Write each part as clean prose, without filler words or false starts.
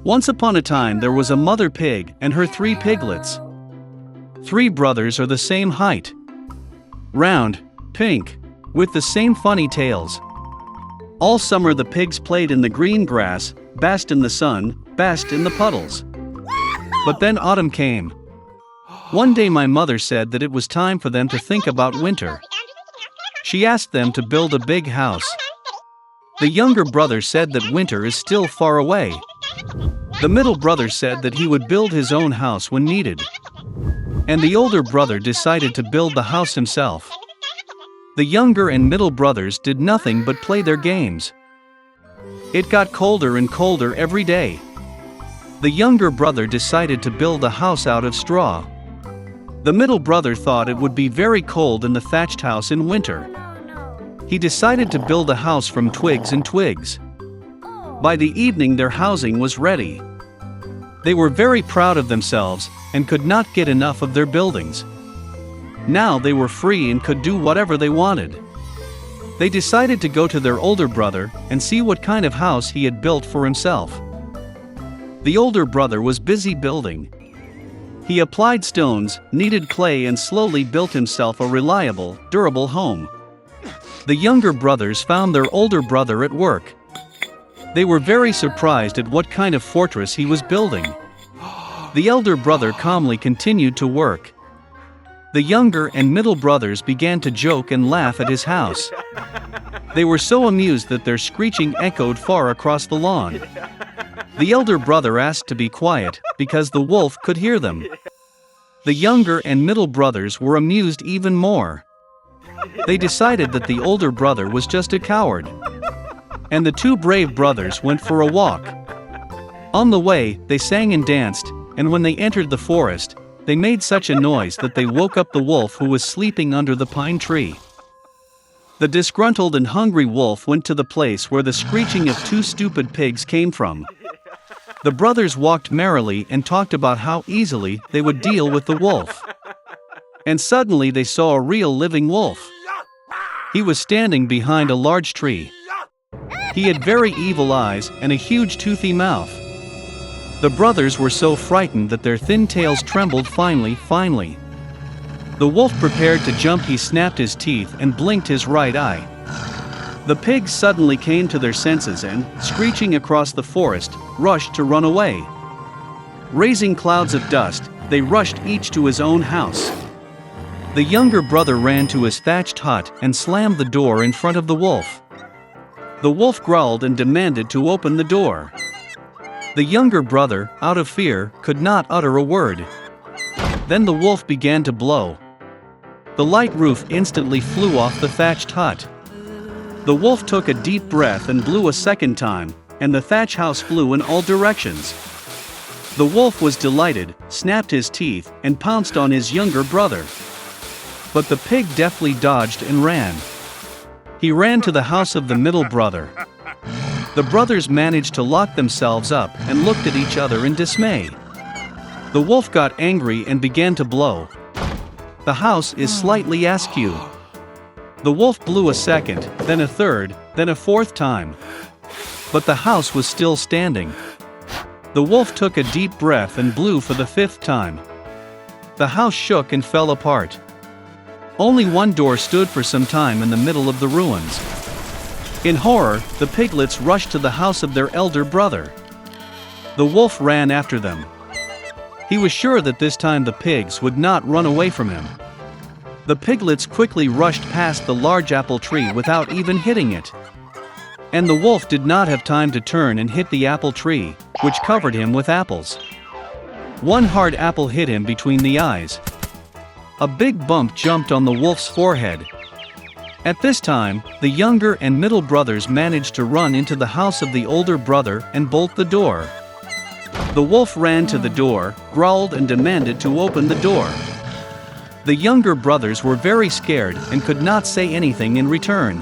Once upon a time there was a mother pig and her 3 piglets. 3 brothers are the same height. Round, pink, with the same funny tails. All summer the pigs played in the green grass, basked in the sun, basked in the puddles. But then autumn came. One day my mother said that it was time for them to think about winter. She asked them to build a big house. The younger brother said that winter is still far away. The middle brother said that he would build his own house when needed. And the older brother decided to build the house himself. The younger and middle brothers did nothing but play their games. It got colder and colder every day. The younger brother decided to build a house out of straw. The middle brother thought it would be very cold in the thatched house in winter. He decided to build a house from twigs and twigs. By the evening their housing was ready. They were very proud of themselves and could not get enough of their buildings. Now they were free and could do whatever they wanted. They decided to go to their older brother and see what kind of house he had built for himself. The older brother was busy building. He applied stones, kneaded clay and slowly built himself a reliable, durable home. The younger brothers found their older brother at work. They were very surprised at what kind of fortress he was building. The elder brother calmly continued to work. The younger and middle brothers began to joke and laugh at his house. They were so amused that their screeching echoed far across the lawn. The elder brother asked to be quiet, because the wolf could hear them. The younger and middle brothers were amused even more. They decided that the older brother was just a coward. And the 2 brave brothers went for a walk. On the way, they sang and danced, and when they entered the forest, they made such a noise that they woke up the wolf who was sleeping under the pine tree. The disgruntled and hungry wolf went to the place where the screeching of 2 stupid pigs came from. The brothers walked merrily and talked about how easily they would deal with the wolf. And suddenly they saw a real living wolf. He was standing behind a large tree. He had very evil eyes and a huge toothy mouth. The brothers were so frightened that their thin tails trembled finely. The wolf prepared to jump. He snapped his teeth and blinked his right eye. The pigs suddenly came to their senses and, screeching across the forest, rushed to run away. Raising clouds of dust, they rushed each to his own house. The younger brother ran to his thatched hut and slammed the door in front of the wolf. The wolf growled and demanded to open the door. The younger brother, out of fear, could not utter a word. Then the wolf began to blow. The light roof instantly flew off the thatched hut. The wolf took a deep breath and blew a second time, and the thatch house flew in all directions. The wolf was delighted, snapped his teeth, and pounced on his younger brother. But the pig deftly dodged and ran. He ran to the house of the middle brother. The brothers managed to lock themselves up and looked at each other in dismay. The wolf got angry and began to blow. The house is slightly askew. The wolf blew a second, then a third, then a fourth time. But the house was still standing. The wolf took a deep breath and blew for the 5th time. The house shook and fell apart. Only one door stood for some time in the middle of the ruins. In horror, the piglets rushed to the house of their elder brother. The wolf ran after them. He was sure that this time the pigs would not run away from him. The piglets quickly rushed past the large apple tree without even hitting it. And the wolf did not have time to turn and hit the apple tree, which covered him with apples. One hard apple hit him between the eyes. A big bump jumped on the wolf's forehead. At this time, the younger and middle brothers managed to run into the house of the older brother and bolt the door. The wolf ran to the door, growled and demanded to open the door. The younger brothers were very scared and could not say anything in return.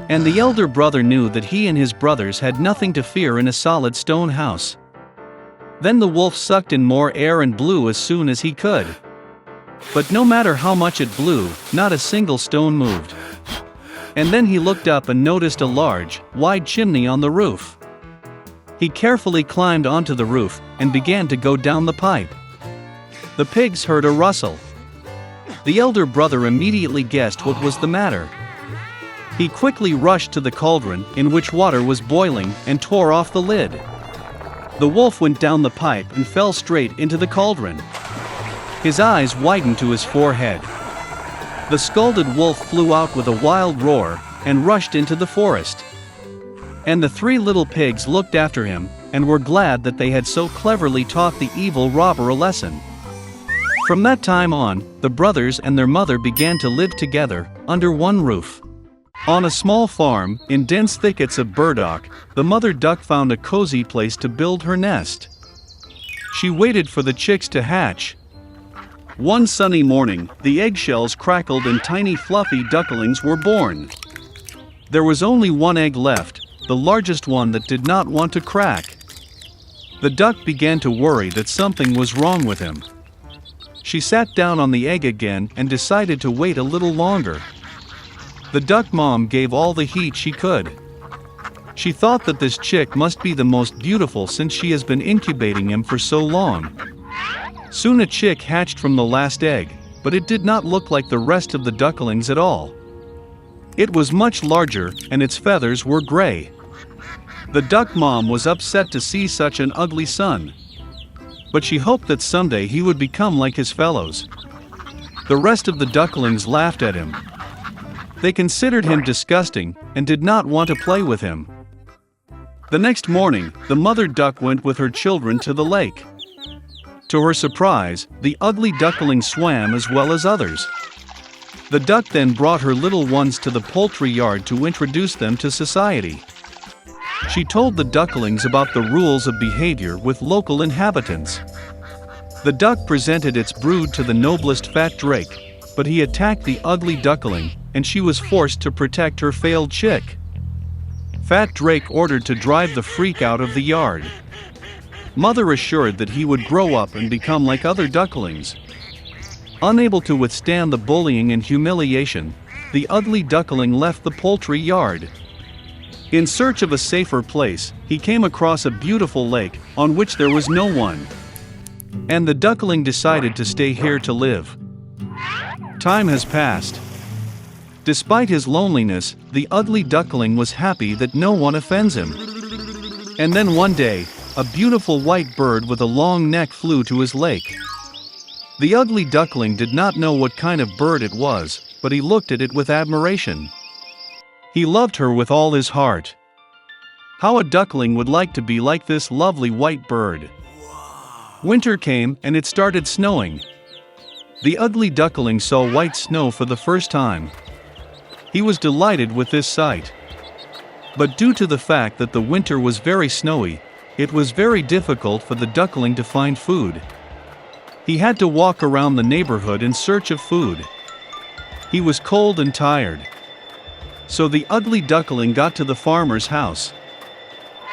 And the elder brother knew that he and his brothers had nothing to fear in a solid stone house. Then the wolf sucked in more air and blew as soon as he could. But no matter how much it blew, not a single stone moved. And then he looked up and noticed a large, wide chimney on the roof. He carefully climbed onto the roof and began to go down the pipe. The pigs heard a rustle. The elder brother immediately guessed what was the matter. He quickly rushed to the cauldron in which water was boiling and tore off the lid. The wolf went down the pipe and fell straight into the cauldron. His eyes widened to his forehead. The scalded wolf flew out with a wild roar and rushed into the forest. And the three little pigs looked after him and were glad that they had so cleverly taught the evil robber a lesson. From that time on, the brothers and their mother began to live together under one roof. On a small farm, in dense thickets of burdock, the mother duck found a cozy place to build her nest. She waited for the chicks to hatch. One sunny morning, the eggshells crackled and tiny fluffy ducklings were born. There was only one egg left, the largest one that did not want to crack. The duck began to worry that something was wrong with him. She sat down on the egg again and decided to wait a little longer. The duck mom gave all the heat she could. She thought that this chick must be the most beautiful since she has been incubating him for so long. Soon a chick hatched from the last egg, but it did not look like the rest of the ducklings at all. It was much larger and its feathers were gray. The duck mom was upset to see such an ugly son. But she hoped that someday he would become like his fellows. The rest of the ducklings laughed at him. They considered him disgusting and did not want to play with him. The next morning, the mother duck went with her children to the lake. To her surprise, the ugly duckling swam as well as others. The duck then brought her little ones to the poultry yard to introduce them to society. She told the ducklings about the rules of behavior with local inhabitants. The duck presented its brood to the noblest fat drake, but he attacked the ugly duckling, and she was forced to protect her failed chick. Fat Drake ordered to drive the freak out of the yard. Mother assured that he would grow up and become like other ducklings. Unable to withstand the bullying and humiliation, the ugly duckling left the poultry yard. In search of a safer place, he came across a beautiful lake on which there was no one. And the duckling decided to stay here to live. Time has passed. Despite his loneliness, the ugly duckling was happy that no one offends him. And then one day, a beautiful white bird with a long neck flew to his lake. The ugly duckling did not know what kind of bird it was, but he looked at it with admiration. He loved her with all his heart. How a duckling would like to be like this lovely white bird. Winter came and it started snowing. The ugly duckling saw white snow for the first time. He was delighted with this sight. But due to the fact that the winter was very snowy, it was very difficult for the duckling to find food. He had to walk around the neighborhood in search of food. He was cold and tired. So the ugly duckling got to the farmer's house.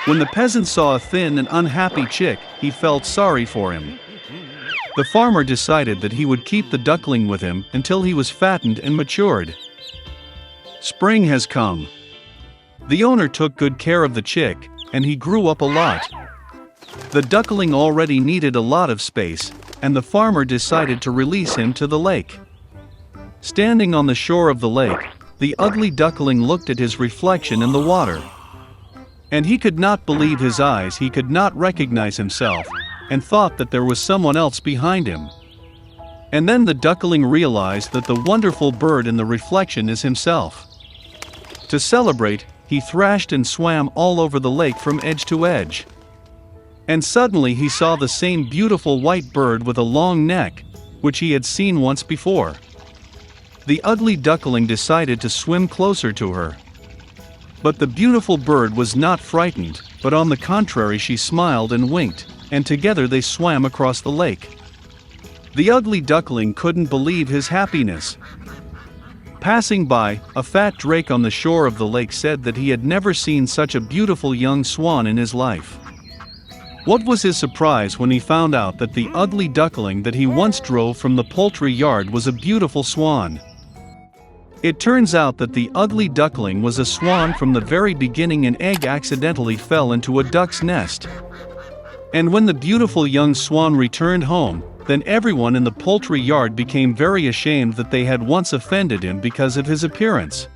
When the peasant saw a thin and unhappy chick, he felt sorry for him. The farmer decided that he would keep the duckling with him until he was fattened and matured. Spring has come. The owner took good care of the chick, and he grew up a lot. The duckling already needed a lot of space, and the farmer decided to release him to the lake. Standing on the shore of the lake, the ugly duckling looked at his reflection in the water. And he could not believe his eyes. He could not recognize himself, and thought that there was someone else behind him. And then the duckling realized that the wonderful bird in the reflection is himself. To celebrate, he thrashed and swam all over the lake from edge to edge. And suddenly he saw the same beautiful white bird with a long neck, which he had seen once before. The ugly duckling decided to swim closer to her. But the beautiful bird was not frightened, but on the contrary she smiled and winked, and together they swam across the lake. The ugly duckling couldn't believe his happiness. Passing by, a fat drake on the shore of the lake said that he had never seen such a beautiful young swan in his life. What was his surprise when he found out that the ugly duckling that he once drove from the poultry yard was a beautiful swan. It turns out that the ugly duckling was a swan from the very beginning. An egg accidentally fell into a duck's nest. And when the beautiful young swan returned home, then everyone in the poultry yard became very ashamed that they had once offended him because of his appearance.